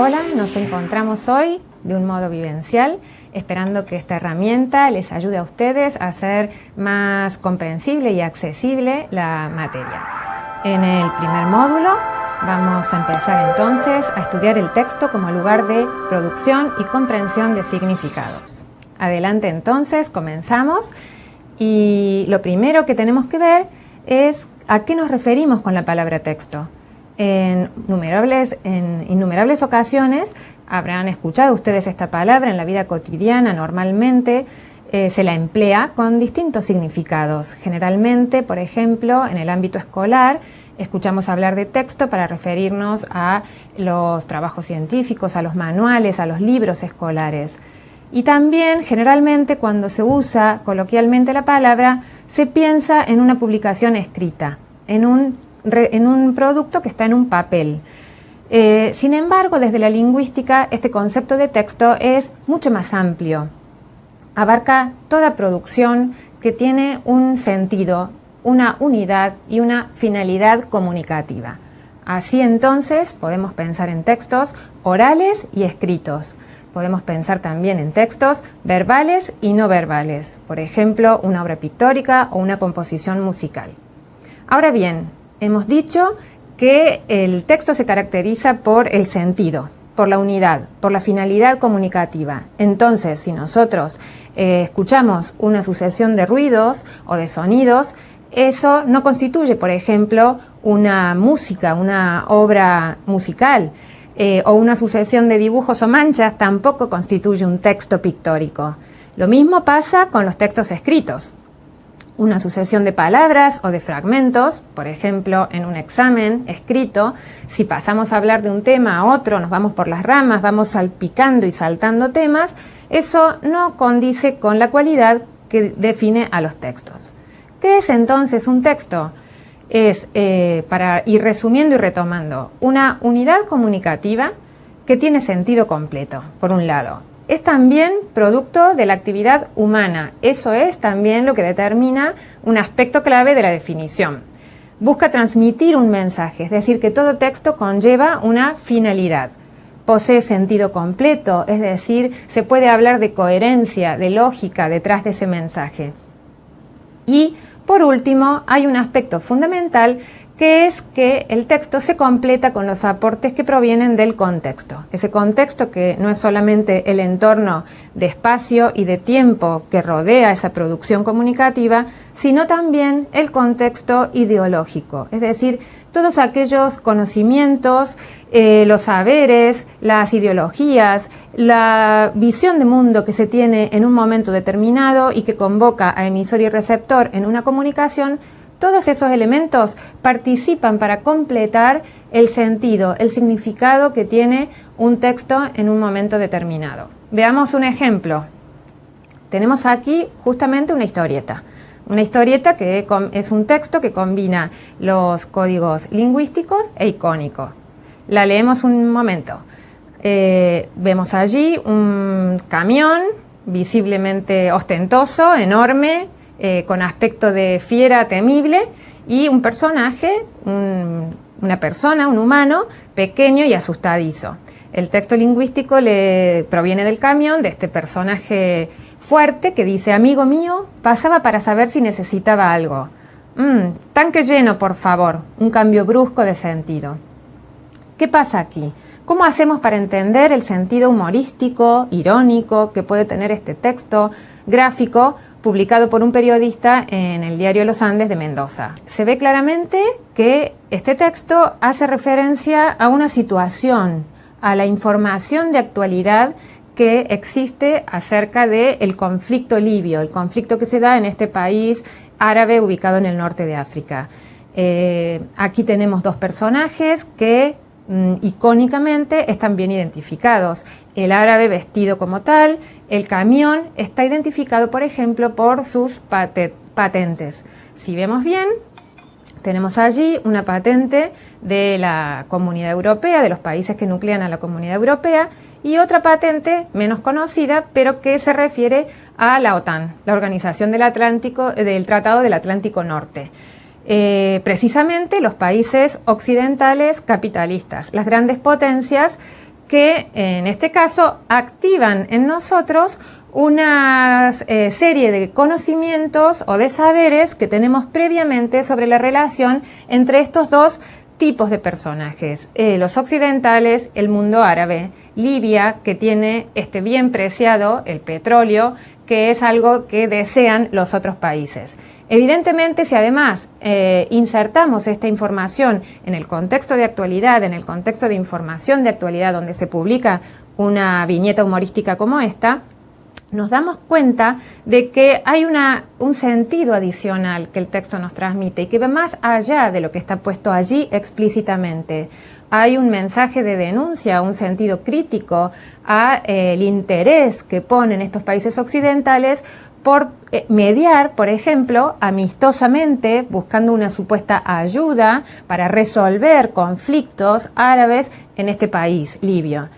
Hola, nos encontramos hoy de un modo vivencial, esperando que esta herramienta les ayude a ustedes a hacer más comprensible y accesible la materia. En el primer módulo vamos a empezar entonces a estudiar el texto como lugar de producción y comprensión de significados. Adelante entonces, comenzamos. Y lo primero que tenemos que ver es a qué nos referimos con la palabra texto. En innumerables ocasiones habrán escuchado ustedes esta palabra en la vida cotidiana. Normalmente se la emplea con distintos significados. Generalmente, por ejemplo, en el ámbito escolar, escuchamos hablar de texto para referirnos a los trabajos científicos, a los manuales, a los libros escolares. Y también, generalmente, cuando se usa coloquialmente la palabra, se piensa en una publicación escrita, en un producto que está en un papel. Sin embargo, desde la lingüística, este concepto de texto es mucho más amplio. Abarca toda producción que tiene un sentido, una unidad y una finalidad comunicativa. Así entonces podemos pensar en textos orales y escritos. Podemos pensar también en textos verbales y no verbales, por ejemplo, una obra pictórica o una composición musical. Ahora bien, hemos dicho que el texto se caracteriza por el sentido, por la unidad, por la finalidad comunicativa. Entonces, si nosotros escuchamos una sucesión de ruidos o de sonidos, eso no constituye, por ejemplo, una música, una obra musical. O una sucesión de dibujos o manchas tampoco constituye un texto pictórico. Lo mismo pasa con los textos escritos. Una sucesión de palabras o de fragmentos, por ejemplo, en un examen escrito, si pasamos a hablar de un tema a otro, nos vamos por las ramas, vamos salpicando y saltando temas, eso no condice con la cualidad que define a los textos. ¿Qué es entonces un texto? Es, para ir resumiendo y retomando, una unidad comunicativa que tiene sentido completo, por un lado. Es también producto de la actividad humana. Eso es también lo que determina un aspecto clave de la definición. Busca transmitir un mensaje, es decir, que todo texto conlleva una finalidad. Posee sentido completo, es decir, se puede hablar de coherencia, de lógica detrás de ese mensaje. Y por último, hay un aspecto fundamental que es que el texto se completa con los aportes que provienen del contexto. Ese contexto que no es solamente el entorno de espacio y de tiempo que rodea esa producción comunicativa, sino también el contexto ideológico, es decir, todos aquellos conocimientos, los saberes, las ideologías, la visión de mundo que se tiene en un momento determinado y que convoca a emisor y receptor en una comunicación, todos esos elementos participan para completar el sentido, el significado que tiene un texto en un momento determinado. Veamos un ejemplo. Tenemos aquí justamente una historieta. Una historieta que es un texto que combina los códigos lingüísticos e icónicos. La leemos un momento. Vemos allí un camión visiblemente ostentoso, enorme, con aspecto de fiera temible, y un personaje, una persona, un humano, pequeño y asustadizo. El texto lingüístico proviene del camión, de este personaje fuerte que dice: amigo mío, pasaba para saber si necesitaba algo. Tanque lleno, por favor. Un cambio brusco de sentido. ¿Qué pasa aquí? ¿Cómo hacemos para entender el sentido humorístico, irónico que puede tener este texto gráfico publicado por un periodista en el diario Los Andes de Mendoza? Se ve claramente que este texto hace referencia a una situación, a la información de actualidad que existe acerca del conflicto libio, el conflicto que se da en este país árabe ubicado en el norte de África. Aquí tenemos dos personajes que icónicamente están bien identificados. El árabe vestido como tal, el camión está identificado, por ejemplo, por sus patentes. Si vemos bien, tenemos allí una patente de la Comunidad Europea, de los países que nuclean a la Comunidad Europea, y otra patente menos conocida, pero que se refiere a la OTAN, la Organización del Tratado del Atlántico Norte. Precisamente los países occidentales capitalistas, las grandes potencias que en este caso activan en nosotros una serie de conocimientos o de saberes que tenemos previamente sobre la relación entre estos dos tipos de personajes, los occidentales, el mundo árabe, Libia, que tiene este bien preciado, el petróleo, que es algo que desean los otros países. Evidentemente, si además insertamos esta información en el contexto de actualidad, en el contexto de información de actualidad, donde se publica una viñeta humorística como esta, nos damos cuenta de que hay un sentido adicional que el texto nos transmite y que va más allá de lo que está puesto allí explícitamente. Hay un mensaje de denuncia, un sentido crítico al interés que ponen estos países occidentales por mediar, por ejemplo, amistosamente, buscando una supuesta ayuda para resolver conflictos árabes en este país, Libia,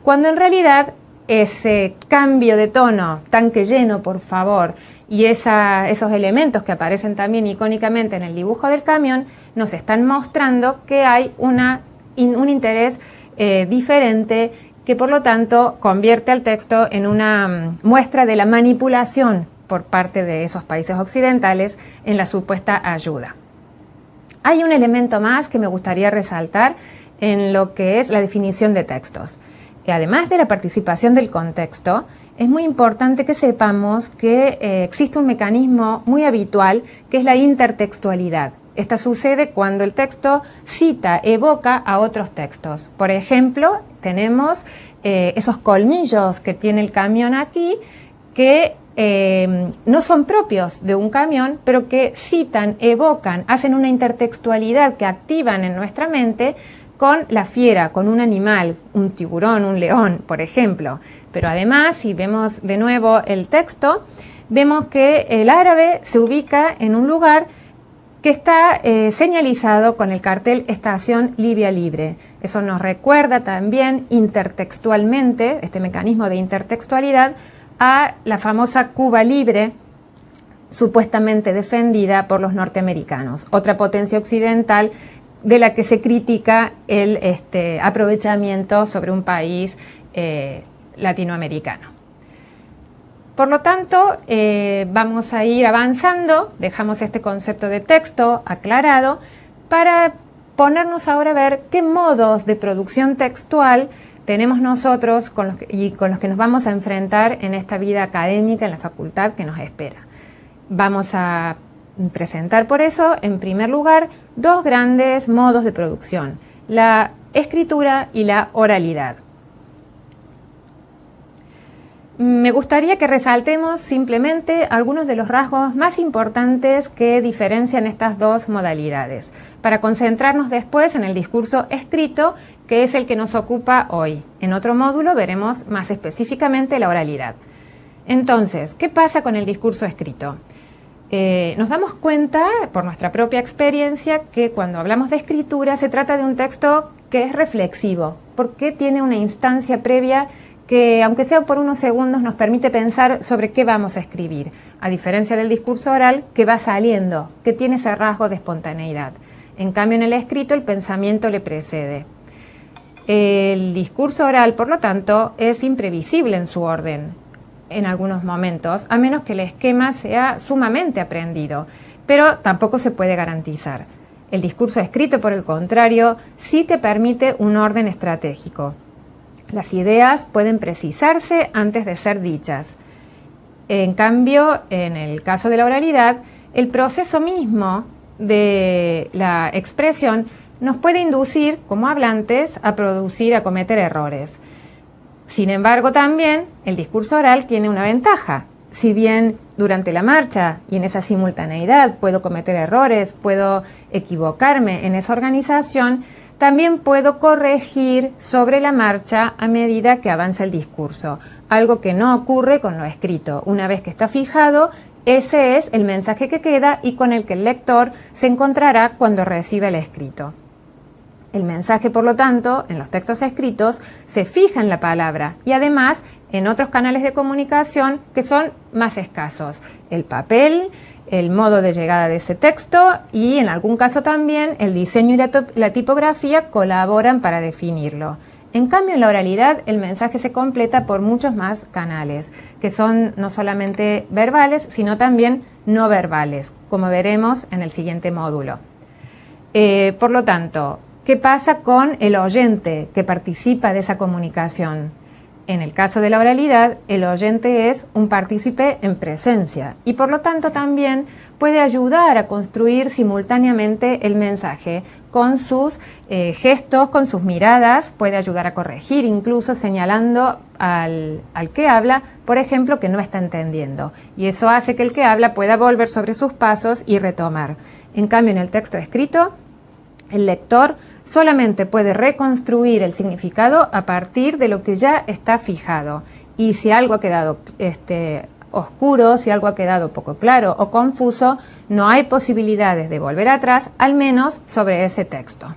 cuando en realidad ese cambio de tono, tanque lleno, por favor, y esos elementos que aparecen también icónicamente en el dibujo del camión, nos están mostrando que hay un interés diferente que por lo tanto convierte al texto en una muestra de la manipulación por parte de esos países occidentales en la supuesta ayuda. Hay un elemento más que me gustaría resaltar en lo que es la definición de textos. Y además de la participación del contexto, es muy importante que sepamos que existe un mecanismo muy habitual que es la intertextualidad. Esta sucede cuando el texto cita, evoca a otros textos. Por ejemplo, tenemos esos colmillos que tiene el camión aquí, que no son propios de un camión, pero que citan, evocan, hacen una intertextualidad que activan en nuestra mente con la fiera, con un animal, un tiburón, un león, por ejemplo. Pero además, si vemos de nuevo el texto, vemos que el árabe se ubica en un lugar que está señalizado con el cartel Estación Libia Libre. Eso nos recuerda también intertextualmente, este mecanismo de intertextualidad, a la famosa Cuba Libre, supuestamente defendida por los norteamericanos, otra potencia occidental de la que se critica el aprovechamiento sobre un país latinoamericano. Por lo tanto, vamos a ir avanzando, dejamos este concepto de texto aclarado para ponernos ahora a ver qué modos de producción textual tenemos nosotros con los que nos vamos a enfrentar en esta vida académica en la facultad que nos espera. Vamos a presentar por eso, en primer lugar, dos grandes modos de producción, la escritura y la oralidad. Me gustaría que resaltemos simplemente algunos de los rasgos más importantes que diferencian estas dos modalidades, para concentrarnos después en el discurso escrito, que es el que nos ocupa hoy. En otro módulo veremos más específicamente la oralidad. Entonces, ¿qué pasa con el discurso escrito? Nos damos cuenta, por nuestra propia experiencia, que cuando hablamos de escritura se trata de un texto que es reflexivo, porque tiene una instancia previa que, aunque sea por unos segundos, nos permite pensar sobre qué vamos a escribir, a diferencia del discurso oral que va saliendo, que tiene ese rasgo de espontaneidad. En cambio, en el escrito el pensamiento le precede. El discurso oral, por lo tanto, es imprevisible en su orden en algunos momentos, a menos que el esquema sea sumamente aprendido, pero tampoco se puede garantizar. El discurso escrito, por el contrario, sí que permite un orden estratégico. Las ideas pueden precisarse antes de ser dichas. En cambio, en el caso de la oralidad, el proceso mismo de la expresión nos puede inducir, como hablantes, a cometer errores. Sin embargo, también el discurso oral tiene una ventaja. Si bien durante la marcha y en esa simultaneidad puedo cometer errores, puedo equivocarme en esa organización, también puedo corregir sobre la marcha a medida que avanza el discurso, algo que no ocurre con lo escrito. Una vez que está fijado, ese es el mensaje que queda y con el que el lector se encontrará cuando reciba el escrito. El mensaje, por lo tanto, en los textos escritos se fija en la palabra y además en otros canales de comunicación que son más escasos. El papel, el modo de llegada de ese texto y en algún caso también el diseño y la tipografía colaboran para definirlo. En cambio, en la oralidad, el mensaje se completa por muchos más canales, que son no solamente verbales, sino también no verbales, como veremos en el siguiente módulo. Por lo tanto, ¿qué pasa con el oyente que participa de esa comunicación? En el caso de la oralidad, el oyente es un partícipe en presencia y por lo tanto también puede ayudar a construir simultáneamente el mensaje con sus gestos, con sus miradas, puede ayudar a corregir, incluso señalando al que habla, por ejemplo, que no está entendiendo. Y eso hace que el que habla pueda volver sobre sus pasos y retomar. En cambio, en el texto escrito, el lector solamente puede reconstruir el significado a partir de lo que ya está fijado. Y si algo ha quedado oscuro, si algo ha quedado poco claro o confuso, no hay posibilidades de volver atrás, al menos sobre ese texto.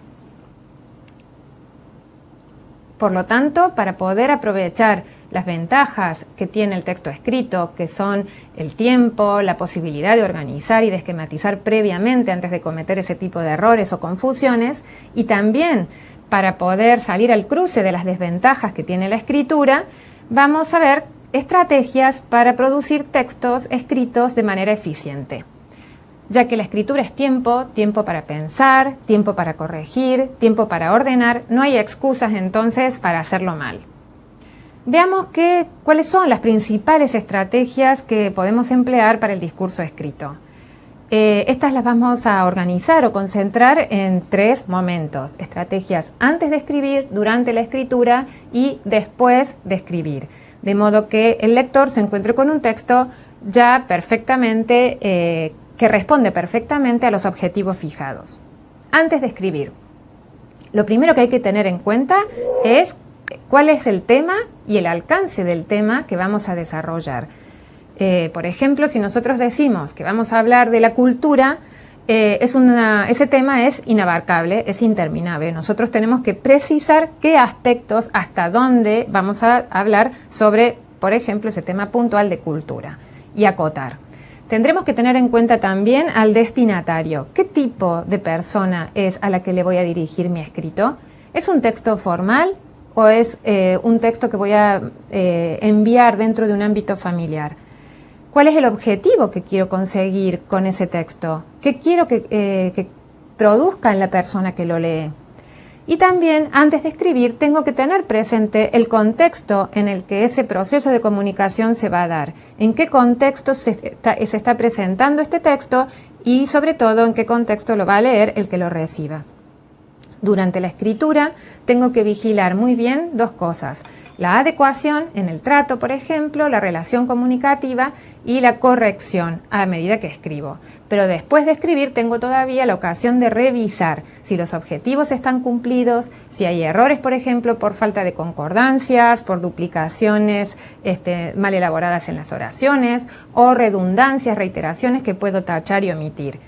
Por lo tanto, para poder aprovechar las ventajas que tiene el texto escrito, que son el tiempo, la posibilidad de organizar y de esquematizar previamente antes de cometer ese tipo de errores o confusiones, y también para poder salir al cruce de las desventajas que tiene la escritura, vamos a ver estrategias para producir textos escritos de manera eficiente. Ya que la escritura es tiempo para pensar, tiempo para corregir, tiempo para ordenar, no hay excusas entonces para hacerlo mal. Veamos cuáles son las principales estrategias que podemos emplear para el discurso escrito. Estas las vamos a organizar o concentrar en 3 momentos: estrategias antes de escribir, durante la escritura y después de escribir. De modo que el lector se encuentre con un texto ya perfectamente que responde perfectamente a los objetivos fijados. Antes de escribir, lo primero que hay que tener en cuenta es cuál es el tema y el alcance del tema que vamos a desarrollar. Por ejemplo, si nosotros decimos que vamos a hablar de la cultura, ese tema es inabarcable, es interminable. Nosotros tenemos que precisar qué aspectos, hasta dónde vamos a hablar sobre, por ejemplo, ese tema puntual de cultura y acotar. Tendremos que tener en cuenta también al destinatario. ¿Qué tipo de persona es a la que le voy a dirigir mi escrito? ¿Es un texto formal o es un texto que voy a enviar dentro de un ámbito familiar? ¿Cuál es el objetivo que quiero conseguir con ese texto? ¿Qué quiero que produzca en la persona que lo lee? Y también, antes de escribir, tengo que tener presente el contexto en el que ese proceso de comunicación se va a dar. En qué contexto se está presentando este texto y, sobre todo, en qué contexto lo va a leer el que lo reciba. Durante la escritura tengo que vigilar muy bien 2 cosas: la adecuación en el trato, por ejemplo, la relación comunicativa y la corrección a medida que escribo. Pero después de escribir tengo todavía la ocasión de revisar si los objetivos están cumplidos, si hay errores, por ejemplo, por falta de concordancias, por duplicaciones mal elaboradas en las oraciones o redundancias, reiteraciones que puedo tachar y omitir.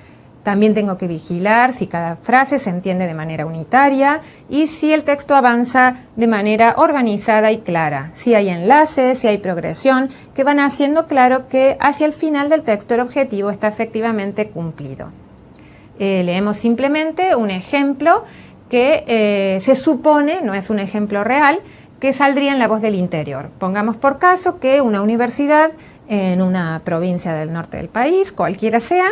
También tengo que vigilar si cada frase se entiende de manera unitaria y si el texto avanza de manera organizada y clara, si hay enlaces, si hay progresión, que van haciendo claro que hacia el final del texto el objetivo está efectivamente cumplido. Leemos simplemente un ejemplo que se supone, no es un ejemplo real, que saldría en La Voz del Interior. Pongamos por caso que una universidad en una provincia del norte del país, cualquiera sea,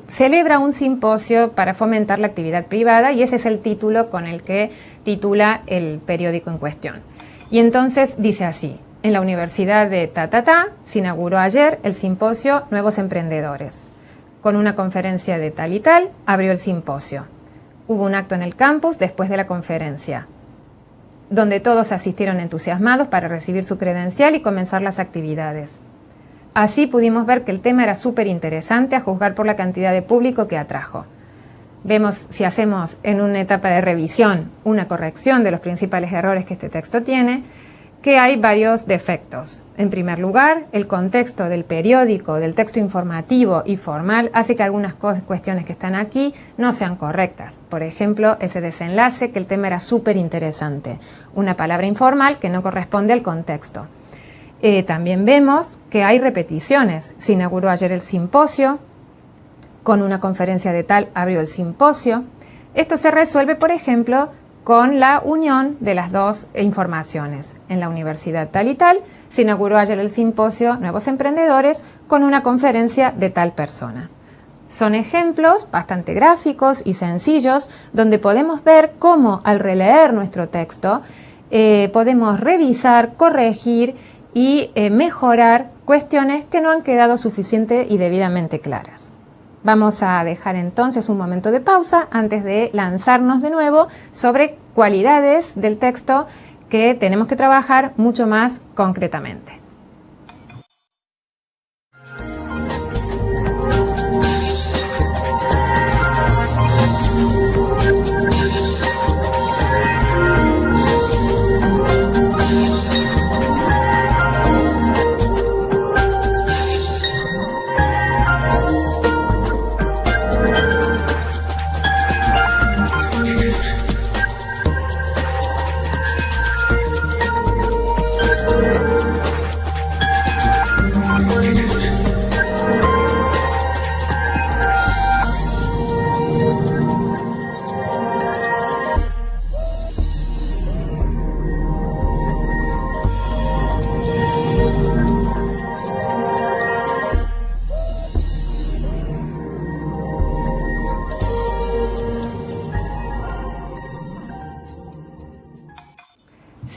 celebra un simposio para fomentar la actividad privada y ese es el título con el que titula el periódico en cuestión. Y entonces dice así: en la Universidad de se inauguró ayer el simposio Nuevos Emprendedores. Con una conferencia de tal y tal, abrió el simposio. Hubo un acto en el campus después de la conferencia, donde todos asistieron entusiasmados para recibir su credencial y comenzar las actividades. Así pudimos ver que el tema era súper interesante a juzgar por la cantidad de público que atrajo. Vemos, si hacemos en una etapa de revisión una corrección de los principales errores que este texto tiene, que hay varios defectos. En primer lugar, el contexto del periódico, del texto informativo y formal hace que algunas cuestiones que están aquí no sean correctas. Por ejemplo, ese desenlace, que el tema era súper interesante. Una palabra informal que no corresponde al contexto. También vemos que hay repeticiones. Se inauguró ayer el simposio, con una conferencia de tal abrió el simposio. Esto se resuelve, por ejemplo, con la unión de las dos informaciones. En la universidad tal y tal se inauguró ayer el simposio Nuevos Emprendedores con una conferencia de tal persona. Son ejemplos bastante gráficos y sencillos donde podemos ver cómo al releer nuestro texto podemos revisar, corregir y mejorar cuestiones que no han quedado suficiente y debidamente claras. Vamos a dejar entonces un momento de pausa antes de lanzarnos de nuevo sobre cualidades del texto que tenemos que trabajar mucho más concretamente.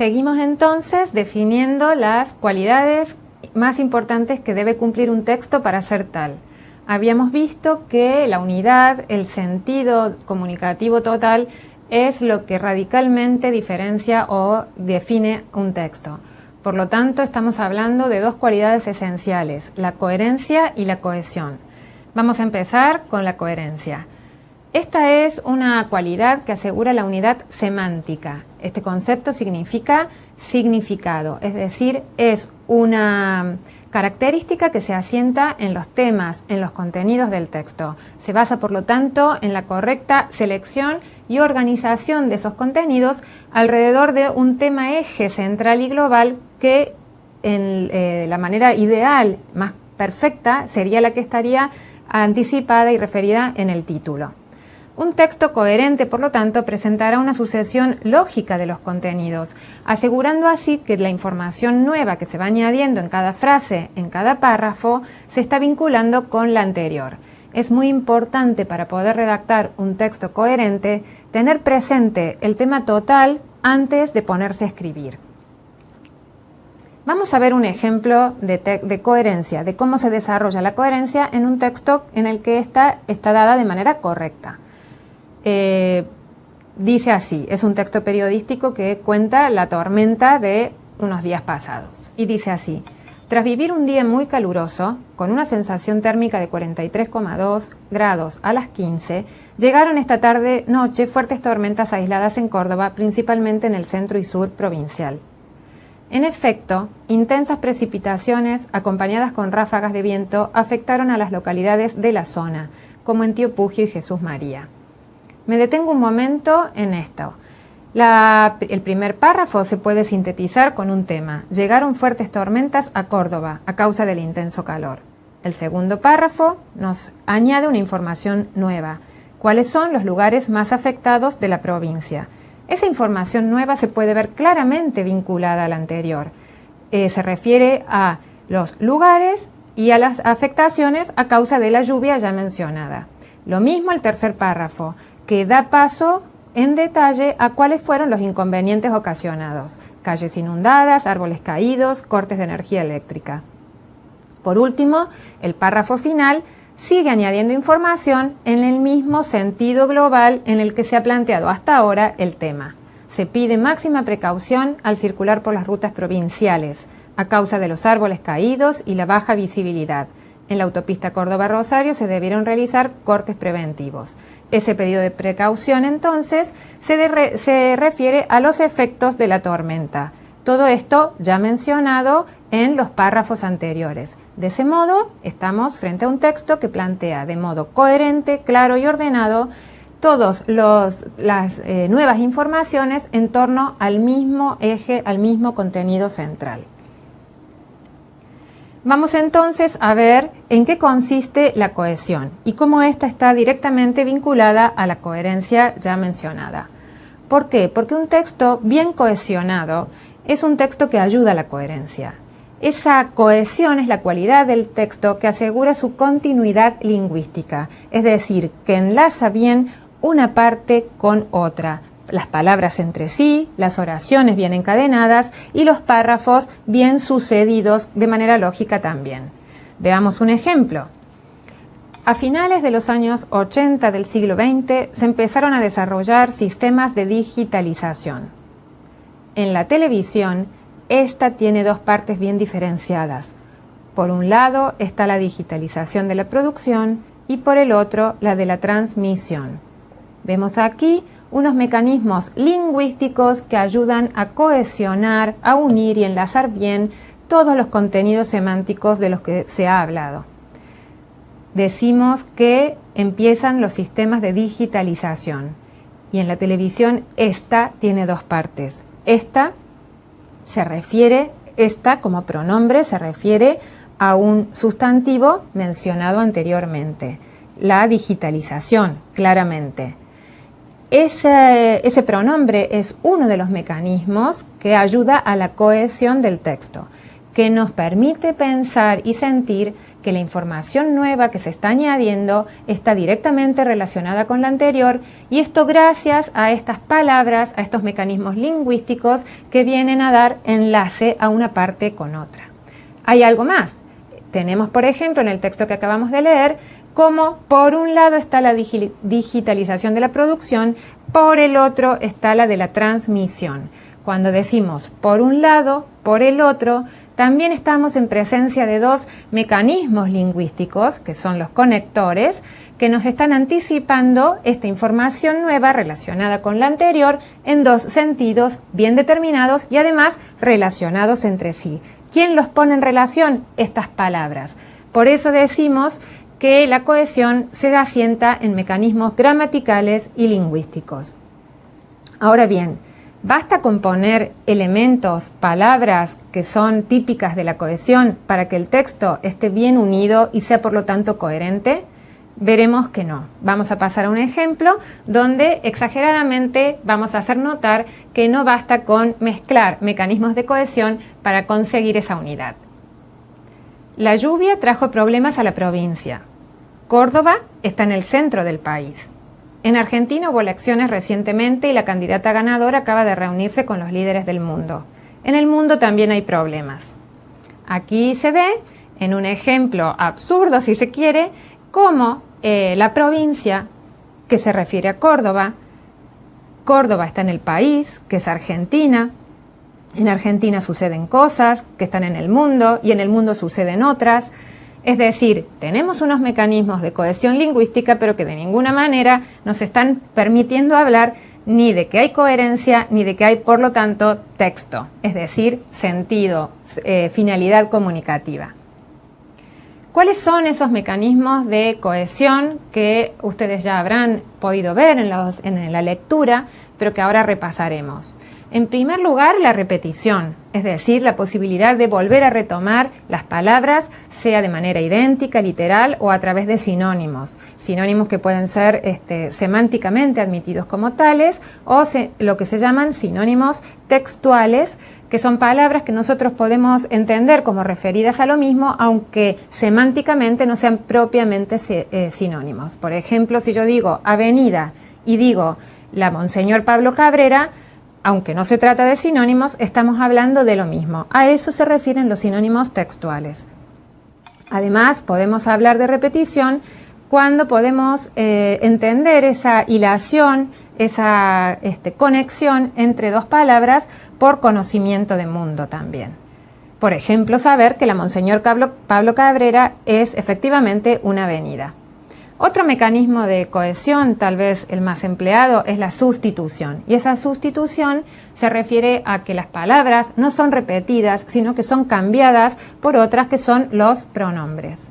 Seguimos entonces definiendo las cualidades más importantes que debe cumplir un texto para ser tal. Habíamos visto que la unidad, el sentido comunicativo total, es lo que radicalmente diferencia o define un texto. Por lo tanto, estamos hablando de dos cualidades esenciales, la coherencia y la cohesión. Vamos a empezar con la coherencia. Esta es una cualidad que asegura la unidad semántica. Este concepto significa significado, es decir, es una característica que se asienta en los temas, en los contenidos del texto. Se basa, por lo tanto, en la correcta selección y organización de esos contenidos alrededor de un tema eje central y global que en la manera ideal, más perfecta, sería la que estaría anticipada y referida en el título. Un texto coherente, por lo tanto, presentará una sucesión lógica de los contenidos, asegurando así que la información nueva que se va añadiendo en cada frase, en cada párrafo, se está vinculando con la anterior. Es muy importante para poder redactar un texto coherente tener presente el tema total antes de ponerse a escribir. Vamos a ver un ejemplo de coherencia, de cómo se desarrolla la coherencia en un texto en el que está dada de manera correcta. Dice así, es un texto periodístico que cuenta la tormenta de unos días pasados. Y dice así: tras vivir un día muy caluroso, con una sensación térmica de 43,2 grados a las 15, llegaron esta tarde-noche fuertes tormentas aisladas en Córdoba, principalmente en el centro y sur provincial. En efecto, intensas precipitaciones, acompañadas con ráfagas de viento, afectaron a las localidades de la zona, como en Tío Pugio y Jesús María. Me detengo un momento en esto. El primer párrafo se puede sintetizar con un tema: llegaron fuertes tormentas a Córdoba a causa del intenso calor. El segundo párrafo nos añade una información nueva: ¿cuáles son los lugares más afectados de la provincia? Esa información nueva se puede ver claramente vinculada a la anterior. Se refiere a los lugares y a las afectaciones a causa de la lluvia ya mencionada. Lo mismo el tercer párrafo, que da paso en detalle a cuáles fueron los inconvenientes ocasionados: calles inundadas, árboles caídos, cortes de energía eléctrica. Por último, el párrafo final sigue añadiendo información en el mismo sentido global en el que se ha planteado hasta ahora el tema. Se pide máxima precaución al circular por las rutas provinciales, a causa de los árboles caídos y la baja visibilidad. En la autopista Córdoba-Rosario se debieron realizar cortes preventivos. Ese pedido de precaución, entonces, se refiere a los efectos de la tormenta. Todo esto ya mencionado en los párrafos anteriores. De ese modo, estamos frente a un texto que plantea de modo coherente, claro y ordenado todas las nuevas informaciones en torno al mismo eje, al mismo contenido central. Vamos entonces a ver en qué consiste la cohesión y cómo ésta está directamente vinculada a la coherencia ya mencionada. ¿Por qué? Porque un texto bien cohesionado es un texto que ayuda a la coherencia. Esa cohesión es la cualidad del texto que asegura su continuidad lingüística, es decir, que enlaza bien una parte con otra, las palabras entre sí, las oraciones bien encadenadas y los párrafos bien sucedidos de manera lógica también. Veamos un ejemplo. A finales de los años 80 del siglo XX se empezaron a desarrollar sistemas de digitalización. En la televisión, esta tiene dos partes bien diferenciadas. Por un lado está la digitalización de la producción y por el otro la de la transmisión. Vemos aquí unos mecanismos lingüísticos que ayudan a cohesionar, a unir y enlazar bien todos los contenidos semánticos de los que se ha hablado. Decimos que empiezan los sistemas de digitalización y en la televisión esta tiene dos partes. Esta como pronombre se refiere a un sustantivo mencionado anteriormente, la digitalización, claramente. Ese pronombre es uno de los mecanismos que ayuda a la cohesión del texto, que nos permite pensar y sentir que la información nueva que se está añadiendo está directamente relacionada con la anterior, y esto gracias a estas palabras, a estos mecanismos lingüísticos que vienen a dar enlace a una parte con otra. Hay algo más. Tenemos, por ejemplo, en el texto que acabamos de leer, como por un lado está la digitalización de la producción, por el otro está la de la transmisión. Cuando decimos por un lado, por el otro, también estamos en presencia de dos mecanismos lingüísticos, que son los conectores, que nos están anticipando esta información nueva relacionada con la anterior en dos sentidos bien determinados y además relacionados entre sí. ¿Quién los pone en relación? Estas palabras. Por eso decimos que la cohesión se asienta en mecanismos gramaticales y lingüísticos. Ahora bien, ¿basta con poner elementos, palabras que son típicas de la cohesión para que el texto esté bien unido y sea por lo tanto coherente? Veremos que no. Vamos a pasar a un ejemplo donde exageradamente vamos a hacer notar que no basta con mezclar mecanismos de cohesión para conseguir esa unidad. La lluvia trajo problemas a la provincia. Córdoba está en el centro del país. En Argentina hubo elecciones recientemente y la candidata ganadora acaba de reunirse con los líderes del mundo. En el mundo también hay problemas. Aquí se ve, en un ejemplo absurdo si se quiere, cómo la provincia, que se refiere a Córdoba está en el país, que es Argentina. En Argentina suceden cosas que están en el mundo y en el mundo suceden otras. Es decir, tenemos unos mecanismos de cohesión lingüística, pero que de ninguna manera nos están permitiendo hablar ni de que hay coherencia, ni de que hay, por lo tanto, texto, es decir, sentido, finalidad comunicativa. ¿Cuáles son esos mecanismos de cohesión que ustedes ya habrán podido ver en la lectura, pero que ahora repasaremos? En primer lugar, la repetición, es decir, la posibilidad de volver a retomar las palabras, sea de manera idéntica, literal o a través de sinónimos. Sinónimos que pueden ser semánticamente admitidos como tales o lo que se llaman sinónimos textuales, que son palabras que nosotros podemos entender como referidas a lo mismo, aunque semánticamente no sean propiamente sinónimos. Por ejemplo, si yo digo avenida y digo la Monseñor Pablo Cabrera, aunque no se trata de sinónimos, estamos hablando de lo mismo. A eso se refieren los sinónimos textuales. Además, podemos hablar de repetición cuando podemos entender esa hilación, esa conexión entre dos palabras por conocimiento de mundo también. Por ejemplo, saber que la Monseñor Pablo Cabrera es efectivamente una avenida. Otro mecanismo de cohesión, tal vez el más empleado, es la sustitución. Y esa sustitución se refiere a que las palabras no son repetidas, sino que son cambiadas por otras que son los pronombres.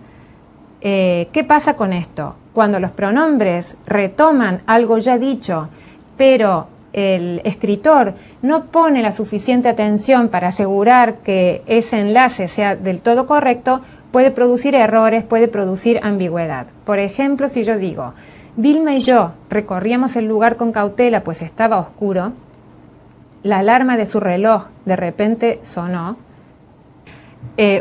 ¿Qué pasa con esto? Cuando los pronombres retoman algo ya dicho, pero el escritor no pone la suficiente atención para asegurar que ese enlace sea del todo correcto, puede producir errores, puede producir ambigüedad. Por ejemplo, si yo digo, Vilma y yo recorríamos el lugar con cautela, pues estaba oscuro. La alarma de su reloj de repente sonó.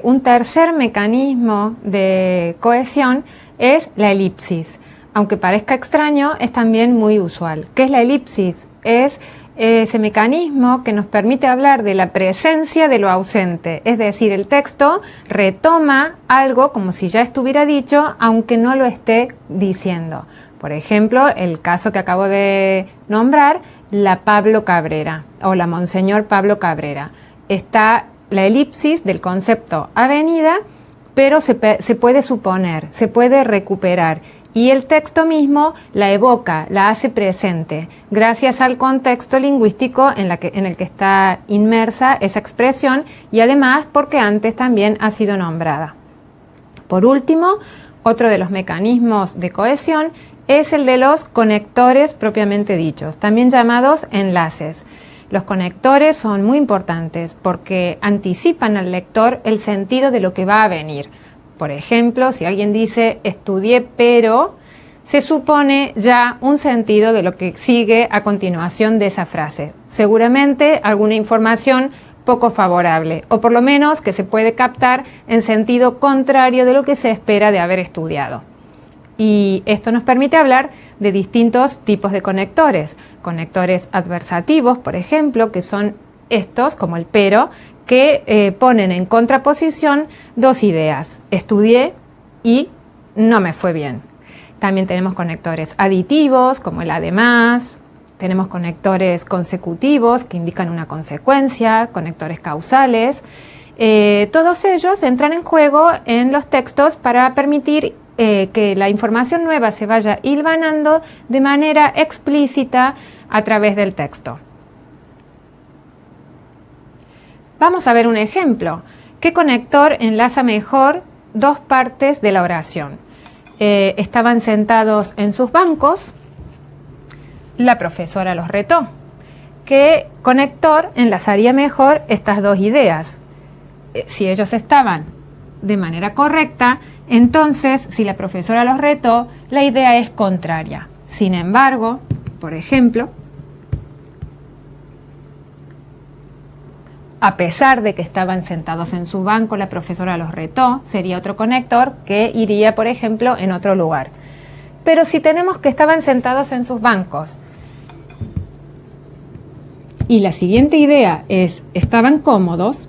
Un tercer mecanismo de cohesión es la elipsis. Aunque parezca extraño, es también muy usual. ¿Qué es la elipsis? Es ese mecanismo que nos permite hablar de la presencia de lo ausente. Es decir, el texto retoma algo como si ya estuviera dicho, aunque no lo esté diciendo. Por ejemplo, el caso que acabo de nombrar, la Pablo Cabrera o la Monseñor Pablo Cabrera. Está la elipsis del concepto avenida, pero se puede suponer, se puede recuperar. Y el texto mismo la evoca, la hace presente, gracias al contexto lingüístico en el que está inmersa esa expresión y además porque antes también ha sido nombrada. Por último, otro de los mecanismos de cohesión es el de los conectores propiamente dichos, también llamados enlaces. Los conectores son muy importantes porque anticipan al lector el sentido de lo que va a venir. Por ejemplo, si alguien dice estudié pero, se supone ya un sentido de lo que sigue a continuación de esa frase. Seguramente alguna información poco favorable, o por lo menos que se puede captar en sentido contrario de lo que se espera de haber estudiado. Y esto nos permite hablar de distintos tipos de conectores. Conectores adversativos, por ejemplo, que son estos, como el pero, que ponen en contraposición dos ideas, estudié y no me fue bien. También tenemos conectores aditivos, como el además, tenemos conectores consecutivos que indican una consecuencia, conectores causales. Todos ellos entran en juego en los textos para permitir que la información nueva se vaya hilvanando de manera explícita a través del texto. Vamos a ver un ejemplo. ¿Qué conector enlaza mejor dos partes de la oración? Estaban sentados en sus bancos, la profesora los retó. ¿Qué conector enlazaría mejor estas dos ideas? Si ellos estaban de manera correcta, entonces, si la profesora los retó, la idea es contraria. Sin embargo, por ejemplo, a pesar de que estaban sentados en su banco, la profesora los retó, sería otro conector que iría, por ejemplo, en otro lugar. Pero si tenemos que estaban sentados en sus bancos y la siguiente idea es estaban cómodos,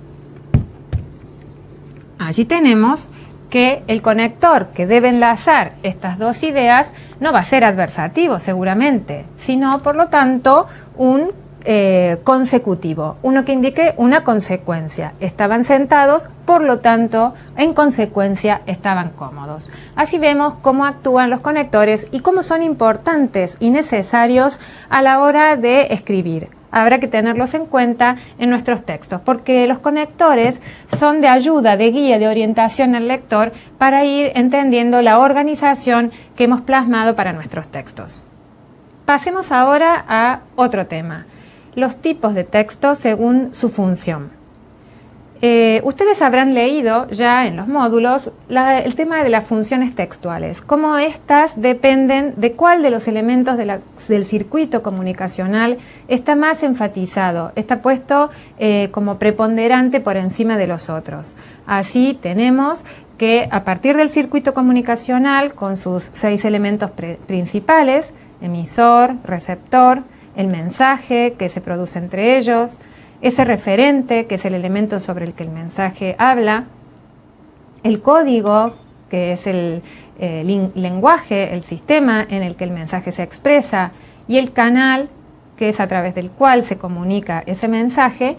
allí tenemos que el conector que debe enlazar estas dos ideas no va a ser adversativo seguramente, sino por lo tanto un consecutivo, uno que indique una consecuencia. Estaban sentados, por lo tanto, en consecuencia estaban cómodos. Así vemos cómo actúan los conectores y cómo son importantes y necesarios a la hora de escribir. Habrá que tenerlos en cuenta en nuestros textos, porque los conectores son de ayuda, de guía, de orientación al lector para ir entendiendo la organización que hemos plasmado para nuestros textos. Pasemos ahora a otro tema, los tipos de texto según su función. Ustedes habrán leído ya en los módulos el tema de las funciones textuales, cómo éstas dependen de cuál de los elementos del circuito comunicacional está más enfatizado, está puesto como preponderante por encima de los otros. Así tenemos que a partir del circuito comunicacional, con sus 6 elementos principales, emisor, receptor, el mensaje que se produce entre ellos, ese referente, que es el elemento sobre el que el mensaje habla, el código, que es el lenguaje, el sistema en el que el mensaje se expresa, y el canal, que es a través del cual se comunica ese mensaje.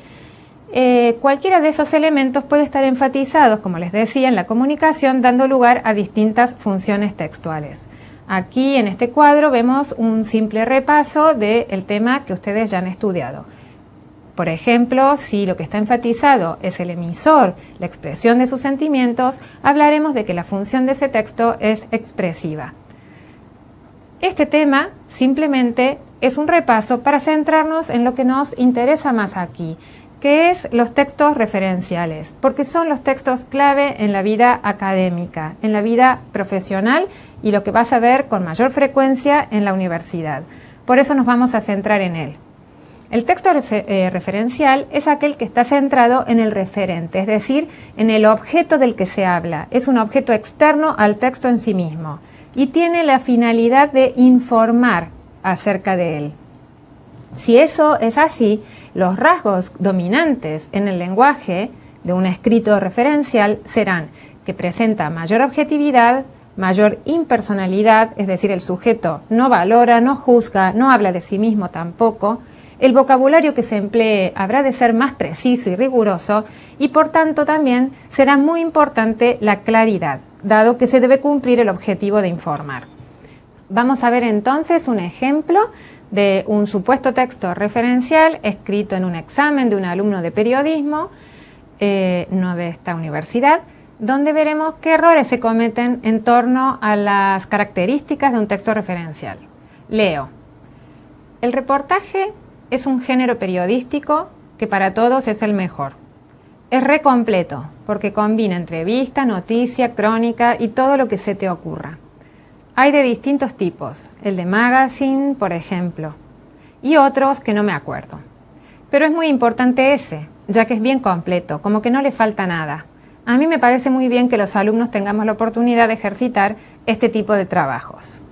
Cualquiera de esos elementos puede estar enfatizados, como les decía, en la comunicación, dando lugar a distintas funciones textuales. Aquí en este cuadro vemos un simple repaso del tema que ustedes ya han estudiado. Por ejemplo, si lo que está enfatizado es el emisor, la expresión de sus sentimientos, hablaremos de que la función de ese texto es expresiva. Este tema simplemente es un repaso para centrarnos en lo que nos interesa más aquí, que es los textos referenciales, porque son los textos clave en la vida académica, en la vida profesional y lo que vas a ver con mayor frecuencia en la universidad. Por eso nos vamos a centrar en él. El texto referencial es aquel que está centrado en el referente, es decir, en el objeto del que se habla. Es un objeto externo al texto en sí mismo y tiene la finalidad de informar acerca de él. Si eso es así, los rasgos dominantes en el lenguaje de un escrito referencial serán que presenta mayor objetividad, mayor impersonalidad, es decir, el sujeto no valora, no juzga, no habla de sí mismo tampoco. El vocabulario que se emplee habrá de ser más preciso y riguroso y por tanto también será muy importante la claridad, dado que se debe cumplir el objetivo de informar. Vamos a ver entonces un ejemplo de un supuesto texto referencial escrito en un examen de un alumno de periodismo, no de esta universidad, donde veremos qué errores se cometen en torno a las características de un texto referencial. Leo. El reportaje es un género periodístico que para todos es el mejor. Es recompleto porque combina entrevista, noticia, crónica y todo lo que se te ocurra. Hay de distintos tipos, el de magazine, por ejemplo, y otros que no me acuerdo. Pero es muy importante ese, ya que es bien completo, como que no le falta nada. A mí me parece muy bien que los alumnos tengamos la oportunidad de ejercitar este tipo de trabajos.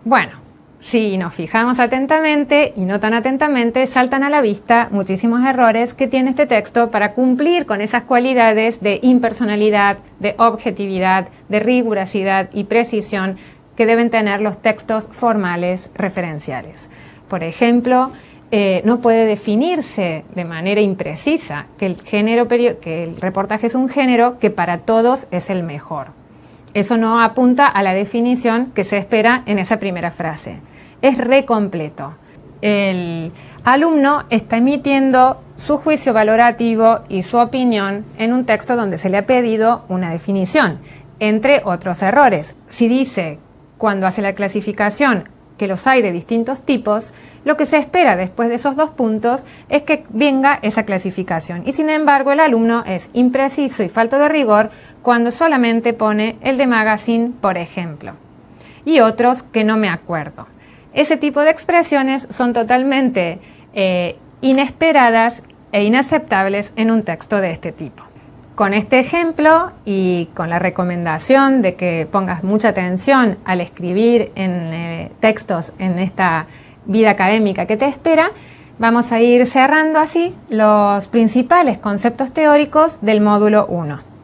Bueno, si nos fijamos atentamente y no tan atentamente, saltan a la vista muchísimos errores que tiene este texto para cumplir con esas cualidades de impersonalidad, de objetividad, de rigurosidad y precisión que deben tener los textos formales referenciales. Por ejemplo, no puede definirse de manera imprecisa que el reportaje es un género que para todos es el mejor. Eso no apunta a la definición que se espera en esa primera frase. Es recompleto. El alumno está emitiendo su juicio valorativo y su opinión en un texto donde se le ha pedido una definición, entre otros errores. Si dice, cuando hace la clasificación, que los hay de distintos tipos, lo que se espera después de esos dos puntos es que venga esa clasificación. Y sin embargo, el alumno es impreciso y falto de rigor cuando solamente pone el de magazine, por ejemplo, y otros que no me acuerdo. Ese tipo de expresiones son totalmente inesperadas e inaceptables en un texto de este tipo. Con este ejemplo y con la recomendación de que pongas mucha atención al escribir en textos en esta vida académica que te espera, vamos a ir cerrando así los principales conceptos teóricos del módulo 1.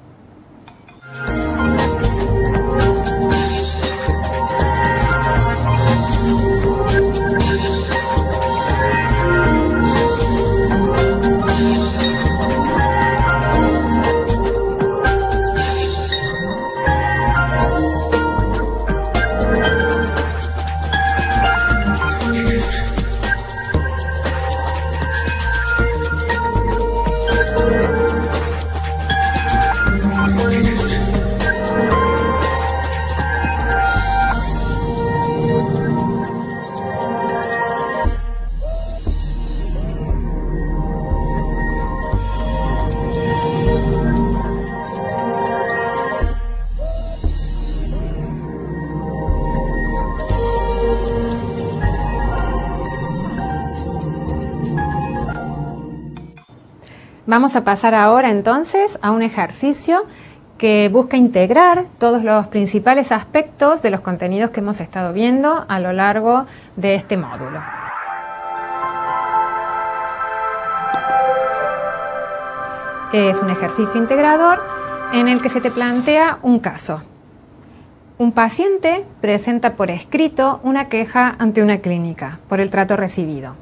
Vamos a pasar ahora entonces a un ejercicio que busca integrar todos los principales aspectos de los contenidos que hemos estado viendo a lo largo de este módulo. Es un ejercicio integrador en el que se te plantea un caso. Un paciente presenta por escrito una queja ante una clínica por el trato recibido.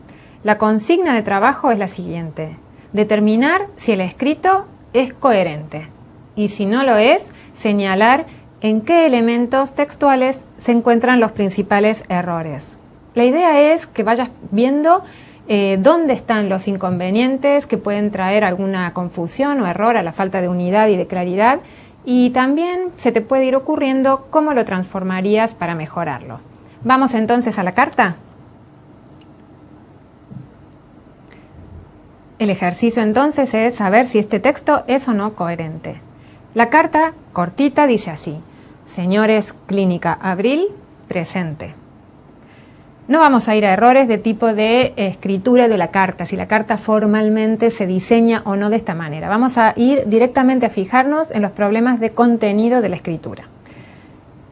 La consigna de trabajo es la siguiente: determinar si el escrito es coherente y, si no lo es, señalar en qué elementos textuales se encuentran los principales errores. La idea es que vayas viendo dónde están los inconvenientes que pueden traer alguna confusión o error a la falta de unidad y de claridad, y también se te puede ir ocurriendo cómo lo transformarías para mejorarlo. Vamos entonces a la carta. El ejercicio entonces es saber si este texto es o no coherente. La carta, cortita, dice así: Señores Clínica Abril, presente. No vamos a ir a errores de tipo de escritura de la carta, si la carta formalmente se diseña o no de esta manera. Vamos a ir directamente a fijarnos en los problemas de contenido de la escritura.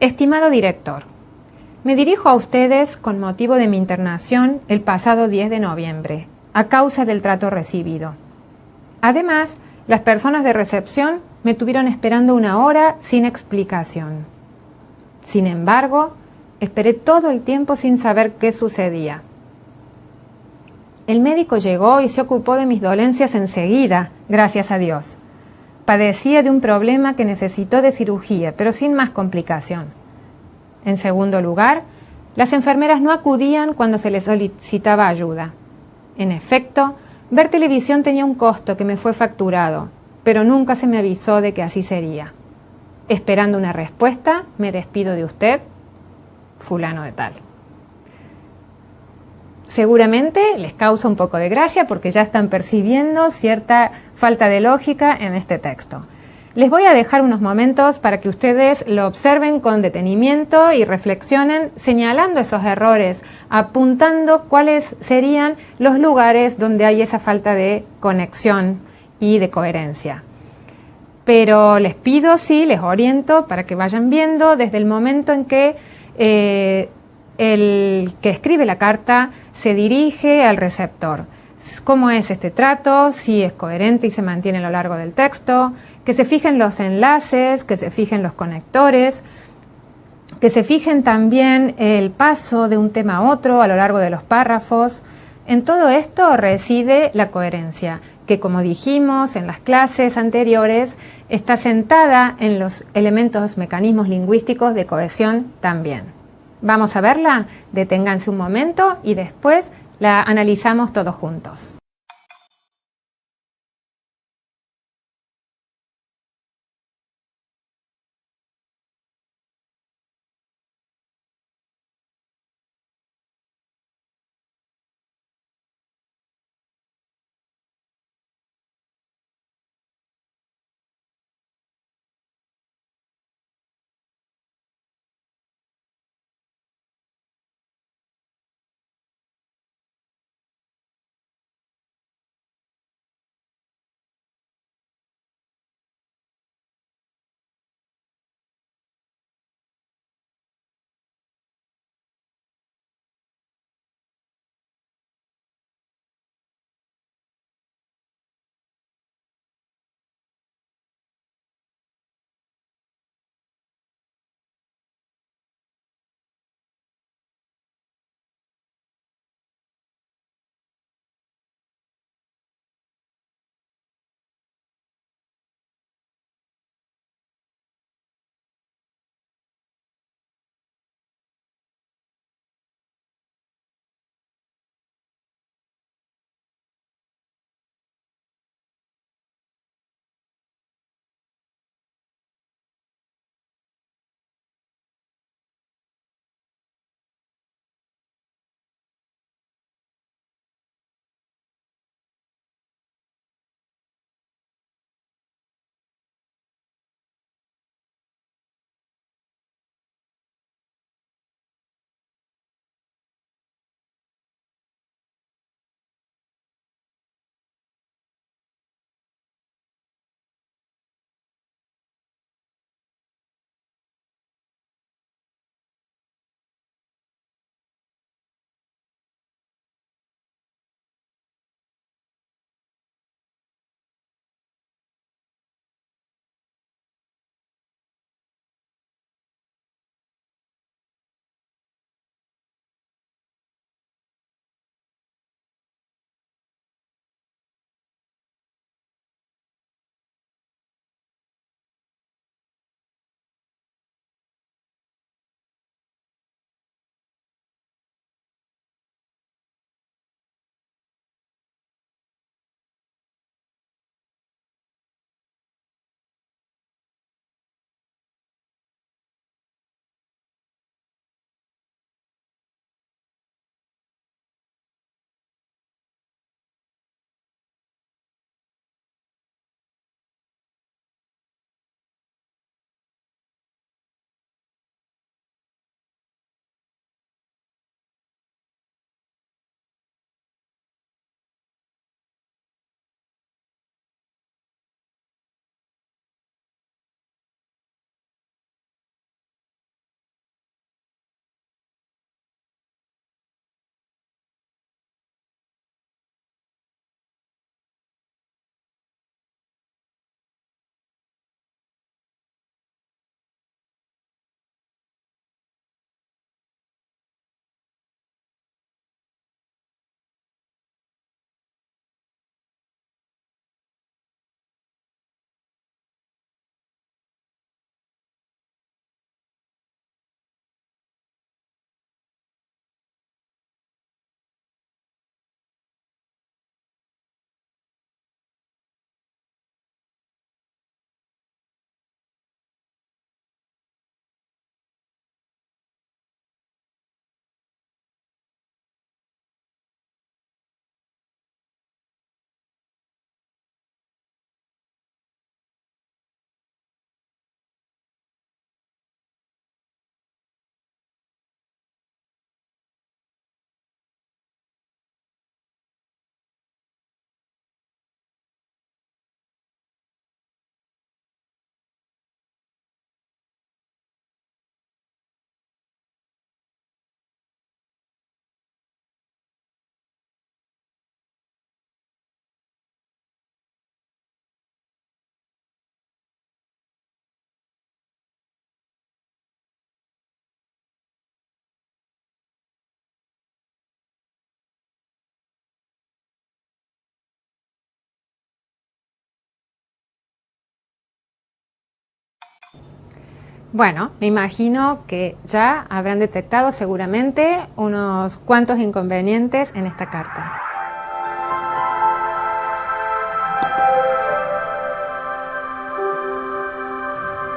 Estimado director, me dirijo a ustedes con motivo de mi internación el pasado 10 de noviembre, a causa del trato recibido. Además, las personas de recepción me tuvieron esperando 1 hora sin explicación. Sin embargo, esperé todo el tiempo sin saber qué sucedía. El médico llegó y se ocupó de mis dolencias enseguida, gracias a Dios. Padecía de un problema que necesitó de cirugía, pero sin más complicación. En segundo lugar, las enfermeras no acudían cuando se les solicitaba ayuda. En efecto, ver televisión tenía un costo que me fue facturado, pero nunca se me avisó de que así sería. Esperando una respuesta, me despido de usted, fulano de tal. Seguramente les causa un poco de gracia porque ya están percibiendo cierta falta de lógica en este texto. Les voy a dejar unos momentos para que ustedes lo observen con detenimiento y reflexionen, señalando esos errores, apuntando cuáles serían los lugares donde hay esa falta de conexión y de coherencia. Pero les pido, sí, les oriento para que vayan viendo desde el momento en que el que escribe la carta se dirige al receptor. ¿Cómo es este trato? Si es coherente y se mantiene a lo largo del texto. Que se fijen los enlaces, que se fijen los conectores, que se fijen también el paso de un tema a otro a lo largo de los párrafos. En todo esto reside la coherencia, que como dijimos en las clases anteriores, está sentada en los elementos mecanismos lingüísticos de cohesión también. Vamos a verla, deténganse un momento y después la analizamos todos juntos. Bueno, me imagino que ya habrán detectado seguramente unos cuantos inconvenientes en esta carta.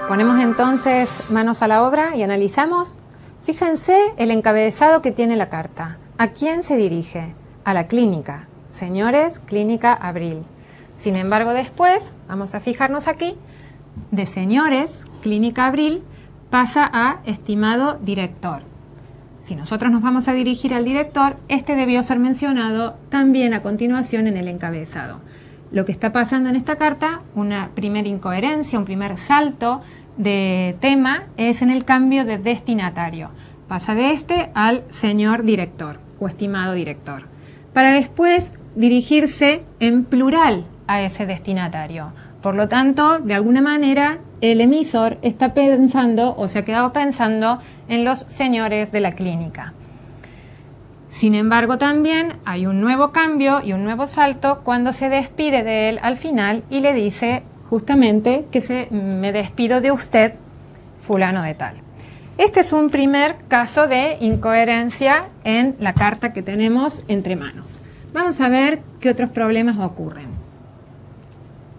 Ponemos entonces manos a la obra y analizamos. Fíjense el encabezado que tiene la carta. ¿A quién se dirige? A la clínica. Señores, Clínica Abril. Sin embargo, después, vamos a fijarnos aquí, de señores, Clínica Abril, pasa a estimado director. Si nosotros nos vamos a dirigir al director, este debió ser mencionado también a continuación en el encabezado. Lo que está pasando en esta carta, una primera incoherencia, un primer salto de tema, es en el cambio de destinatario. Pasa de este al señor director o estimado director, para después dirigirse en plural a ese destinatario. Por lo tanto, de alguna manera, el emisor está pensando o se ha quedado pensando en los señores de la clínica. Sin embargo, también hay un nuevo cambio y un nuevo salto cuando se despide de él al final y le dice justamente que me despido de usted, fulano de tal. Este es un primer caso de incoherencia en la carta que tenemos entre manos. Vamos a ver qué otros problemas ocurren.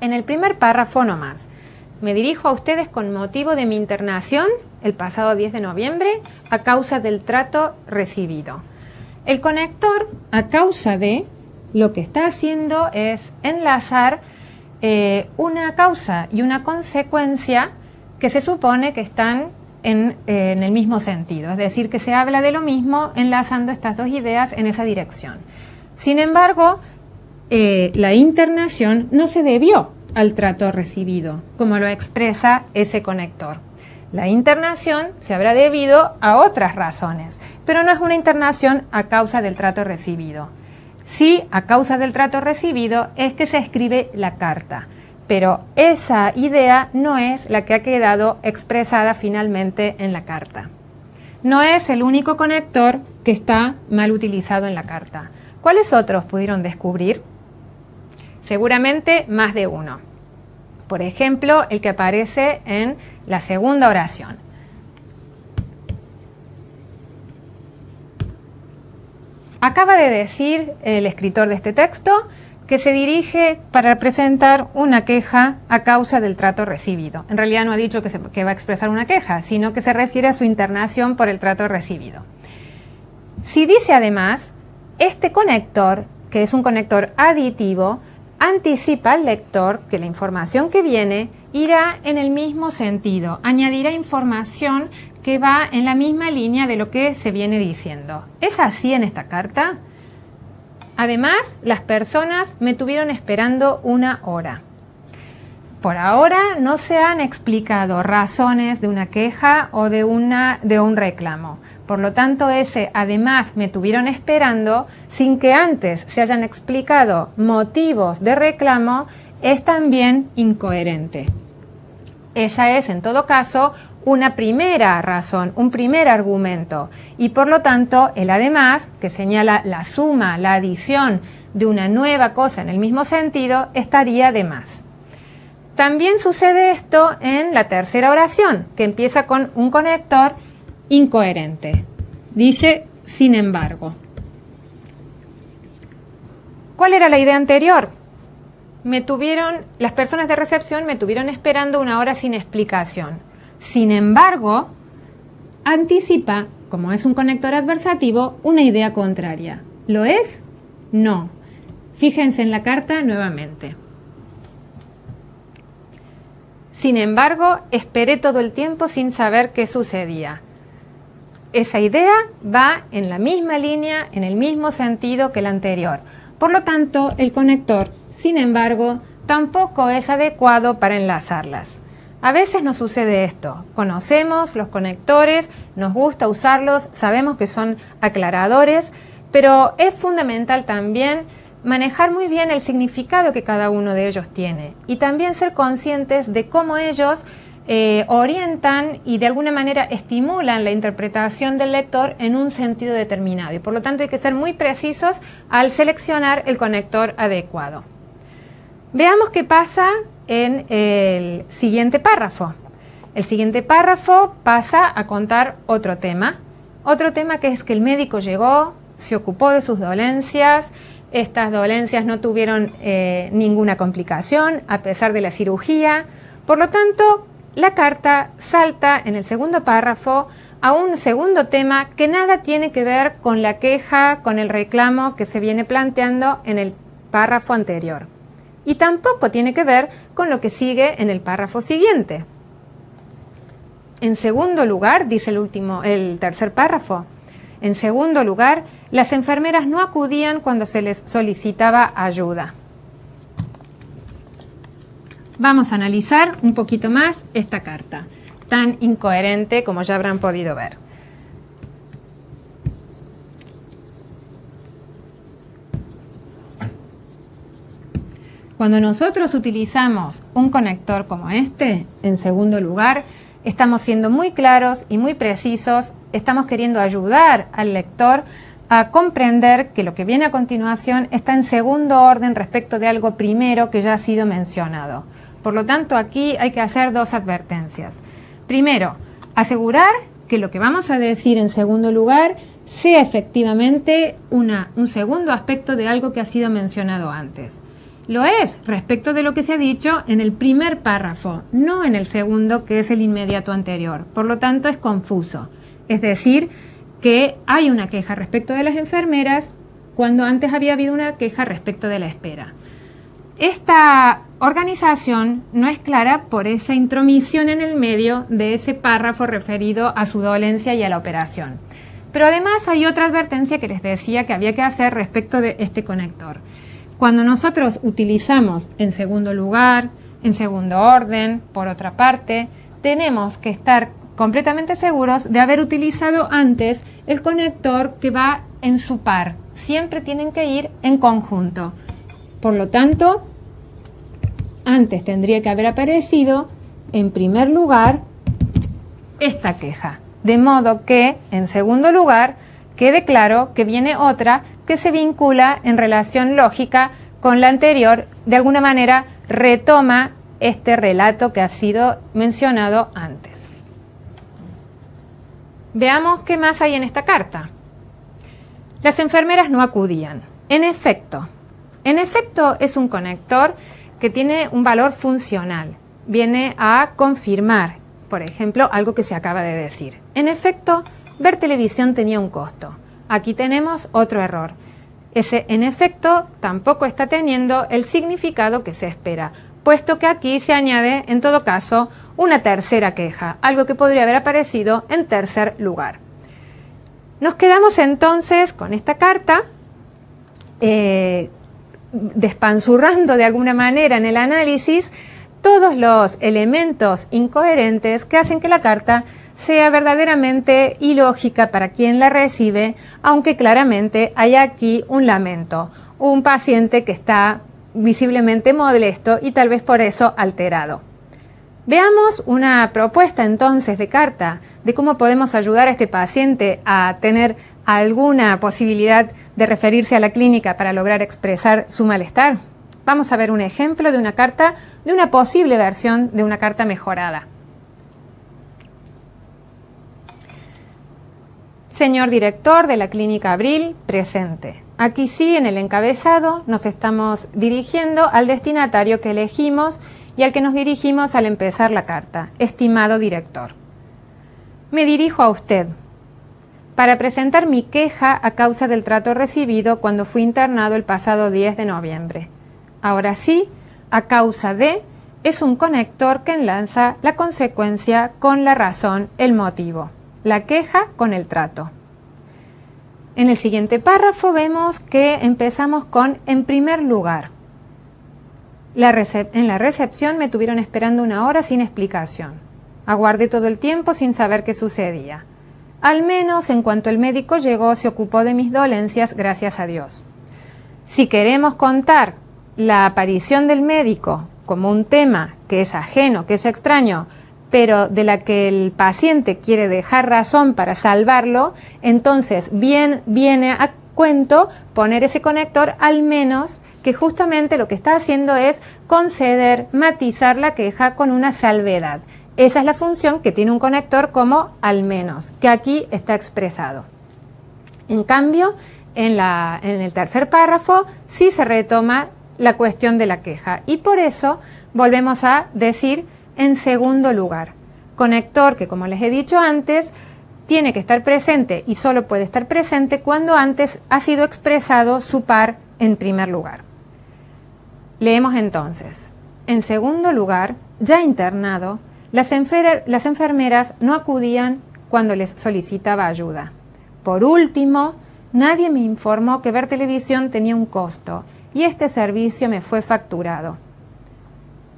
En el primer párrafo nomás, me dirijo a ustedes con motivo de mi internación el pasado 10 de noviembre a causa del trato recibido. El conector, a causa de, lo que está haciendo es enlazar una causa y una consecuencia que se supone que están en el mismo sentido. Es decir, que se habla de lo mismo enlazando estas dos ideas en esa dirección. Sin embargo, la internación no se debió al trato recibido, como lo expresa ese conector. La internación se habrá debido a otras razones, pero no es una internación a causa del trato recibido. Sí, a causa del trato recibido es que se escribe la carta, pero esa idea no es la que ha quedado expresada finalmente en la carta. No es el único conector que está mal utilizado en la carta. ¿Cuáles otros pudieron descubrir? Seguramente más de uno. Por ejemplo, el que aparece en la segunda oración. Acaba de decir el escritor de este texto que se dirige para presentar una queja a causa del trato recibido. En realidad no ha dicho que va a expresar una queja, sino que se refiere a su internación por el trato recibido. Si dice además, este conector, que es un conector aditivo, anticipa al lector que la información que viene irá en el mismo sentido, añadirá información que va en la misma línea de lo que se viene diciendo. ¿Es así en esta carta? Además, las personas me tuvieron esperando una hora. Por ahora no se han explicado razones de una queja o de un reclamo. Por lo tanto, ese además me tuvieron esperando sin que antes se hayan explicado motivos de reclamo es también incoherente. Esa es, en todo caso, una primera razón, un primer argumento. Y por lo tanto, el además, que señala la suma, la adición de una nueva cosa en el mismo sentido, estaría de más. También sucede esto en la tercera oración, que empieza con un conector incoherente. Dice, sin embargo. ¿Cuál era la idea anterior? Las personas de recepción me tuvieron esperando una hora sin explicación. Sin embargo, anticipa, como es un conector adversativo, una idea contraria. ¿Lo es? No. Fíjense en la carta nuevamente. Sin embargo, esperé todo el tiempo sin saber qué sucedía. Esa idea va en la misma línea, en el mismo sentido que la anterior. Por lo tanto, el conector, sin embargo, tampoco es adecuado para enlazarlas. A veces nos sucede esto. Conocemos los conectores, nos gusta usarlos, sabemos que son aclaradores, pero es fundamental también manejar muy bien el significado que cada uno de ellos tiene y también ser conscientes de cómo ellos orientan y de alguna manera estimulan la interpretación del lector en un sentido determinado y por lo tanto hay que ser muy precisos al seleccionar el conector adecuado. Veamos qué pasa en el siguiente párrafo. El siguiente párrafo pasa a contar otro tema que es que el médico llegó, se ocupó de sus dolencias, estas dolencias no tuvieron ninguna complicación a pesar de la cirugía. Por lo tanto, la carta salta en el segundo párrafo a un segundo tema que nada tiene que ver con la queja, con el reclamo que se viene planteando en el párrafo anterior. Y tampoco tiene que ver con lo que sigue en el párrafo siguiente. En segundo lugar, dice el tercer párrafo, en segundo lugar, las enfermeras no acudían cuando se les solicitaba ayuda. Vamos a analizar un poquito más esta carta, tan incoherente como ya habrán podido ver. Cuando nosotros utilizamos un conector como este, en segundo lugar, estamos siendo muy claros y muy precisos, estamos queriendo ayudar al lector a comprender que lo que viene a continuación está en segundo orden respecto de algo primero que ya ha sido mencionado. Por lo tanto, aquí hay que hacer dos advertencias. Primero, asegurar que lo que vamos a decir en segundo lugar sea efectivamente un segundo aspecto de algo que ha sido mencionado antes. Lo es respecto de lo que se ha dicho en el primer párrafo, no en el segundo, que es el inmediato anterior. Por lo tanto, es confuso. Es decir, que hay una queja respecto de las enfermeras cuando antes había habido una queja respecto de la espera. Esta organización no es clara por esa intromisión en el medio de ese párrafo referido a su dolencia y a la operación. Pero además hay otra advertencia que les decía que había que hacer respecto de este conector. Cuando nosotros utilizamos en segundo lugar, en segundo orden, por otra parte, tenemos que estar completamente seguros de haber utilizado antes el conector que va en su par. Siempre tienen que ir en conjunto. Por lo tanto, antes tendría que haber aparecido, en primer lugar, esta queja. De modo que, en segundo lugar, quede claro que viene otra que se vincula en relación lógica con la anterior, de alguna manera retoma este relato que ha sido mencionado antes. Veamos qué más hay en esta carta. Las enfermeras no acudían. En efecto, es un conector que tiene un valor funcional. Viene a confirmar, por ejemplo, algo que se acaba de decir. En efecto, ver televisión tenía un costo. Aquí tenemos otro error. Ese en efecto tampoco está teniendo el significado que se espera, puesto que aquí se añade, en todo caso, una tercera queja, algo que podría haber aparecido en tercer lugar. Nos quedamos entonces con esta carta, despanzurrando de alguna manera en el análisis todos los elementos incoherentes que hacen que la carta sea verdaderamente ilógica para quien la recibe, aunque claramente hay aquí un lamento, un paciente que está visiblemente molesto y tal vez por eso alterado. Veamos una propuesta entonces de carta de cómo podemos ayudar a este paciente a tener alguna posibilidad de referirse a la clínica para lograr expresar su malestar. Vamos a ver un ejemplo de una carta, de una posible versión de una carta mejorada. Señor director de la Clínica Abril, presente. Aquí sí, en el encabezado, nos estamos dirigiendo al destinatario que elegimos y al que nos dirigimos al empezar la carta. Estimado director, me dirijo a usted para presentar mi queja a causa del trato recibido cuando fui internado el pasado 10 de noviembre. Ahora sí, a causa de, es un conector que enlaza la consecuencia con la razón, el motivo. La queja con el trato. En el siguiente párrafo vemos que empezamos con en primer lugar. En la recepción me tuvieron esperando 1 hora sin explicación. Aguardé todo el tiempo sin saber qué sucedía. Al menos en cuanto el médico llegó se ocupó de mis dolencias, gracias a Dios. Si queremos contar la aparición del médico como un tema que es ajeno, que es extraño, pero de la que el paciente quiere dejar razón para salvarlo, entonces bien viene a cuento poner ese conector, al menos que justamente lo que está haciendo es conceder, matizar la queja con una salvedad. Esa es la función que tiene un conector como al menos, que aquí está expresado. En cambio, en el tercer párrafo sí se retoma la cuestión de la queja y por eso volvemos a decir en segundo lugar. Conector que, como les he dicho antes, tiene que estar presente y solo puede estar presente cuando antes ha sido expresado su par en primer lugar. Leemos entonces. En segundo lugar, ya internado, las enfermeras no acudían cuando les solicitaba ayuda. Por último, nadie me informó que ver televisión tenía un costo y este servicio me fue facturado.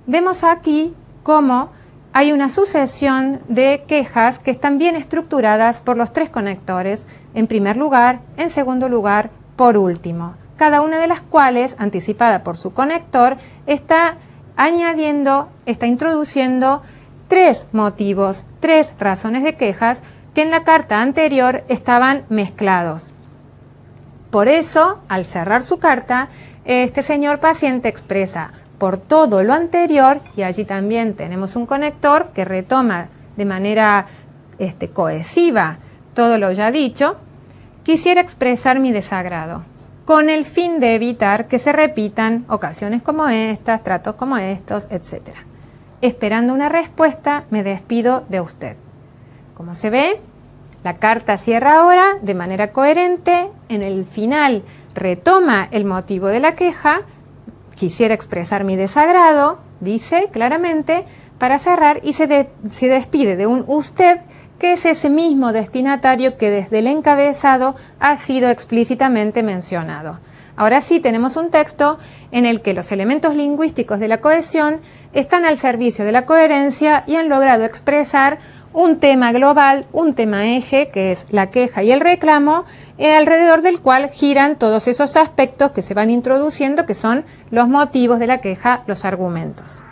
Vemos aquí cómo hay una sucesión de quejas que están bien estructuradas por los tres conectores, en primer lugar, en segundo lugar, por último. Cada una de las cuales, anticipada por su conector, está añadiendo, está introduciendo tres motivos, tres razones de quejas que en la carta anterior estaban mezclados. Por eso, al cerrar su carta, este señor paciente expresa: por todo lo anterior, y allí también tenemos un conector que retoma de manera cohesiva todo lo ya dicho, quisiera expresar mi desagrado, con el fin de evitar que se repitan ocasiones como estas, tratos como estos, etc. Esperando una respuesta, me despido de usted. Como se ve, la carta cierra ahora de manera coherente, en el final retoma el motivo de la queja, quisiera expresar mi desagrado, dice claramente, para cerrar y se despide de un usted, que es ese mismo destinatario que desde el encabezado ha sido explícitamente mencionado. Ahora sí tenemos un texto en el que los elementos lingüísticos de la cohesión están al servicio de la coherencia y han logrado expresar un tema global, un tema eje, que es la queja y el reclamo, alrededor del cual giran todos esos aspectos que se van introduciendo, que son los motivos de la queja, los argumentos.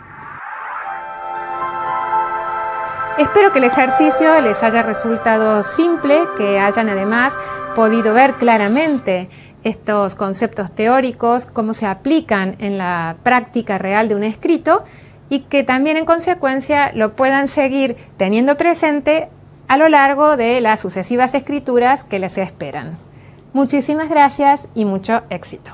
Espero que el ejercicio les haya resultado simple, que hayan además podido ver claramente estos conceptos teóricos, cómo se aplican en la práctica real de un escrito y que también en consecuencia lo puedan seguir teniendo presente a lo largo de las sucesivas escrituras que les esperan. Muchísimas gracias y mucho éxito.